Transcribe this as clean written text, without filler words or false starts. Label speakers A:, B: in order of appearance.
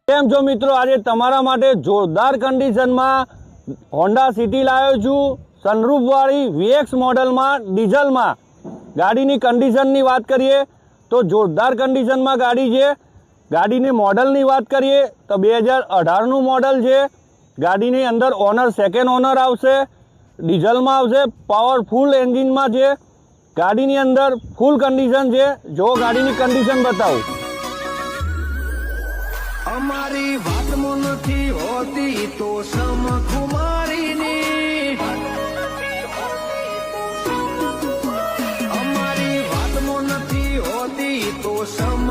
A: કેમ છો મિત્રો, આજે તમારા માટે જોરદાર કન્ડિશનમાં હોન્ડા સિટી લાવ્યો છું। સનરૂફ વાળી VX મોડલમાં ડીઝલમાં ગાડીની કન્ડિશનની વાત કરીએ તો જોરદાર કન્ડિશનમાં ગાડી છે। ગાડીની મોડલની વાત કરીએ તો 2018નું મોડલ છે। ગાડીની અંદર ઓનર સેકન્ડ ઓનર આવશે, ડીઝલમાં આવશે, પાવરફુલ એન્જિનમાં છે। ગાડીની અંદર ફૂલ કન્ડિશન છે। જો ગાડીની કન્ડિશન બતાવું,
B: અમારી વાત નથી હોતી તો સમખુમારીની, અમારી વાત નથી હોતી તો સમ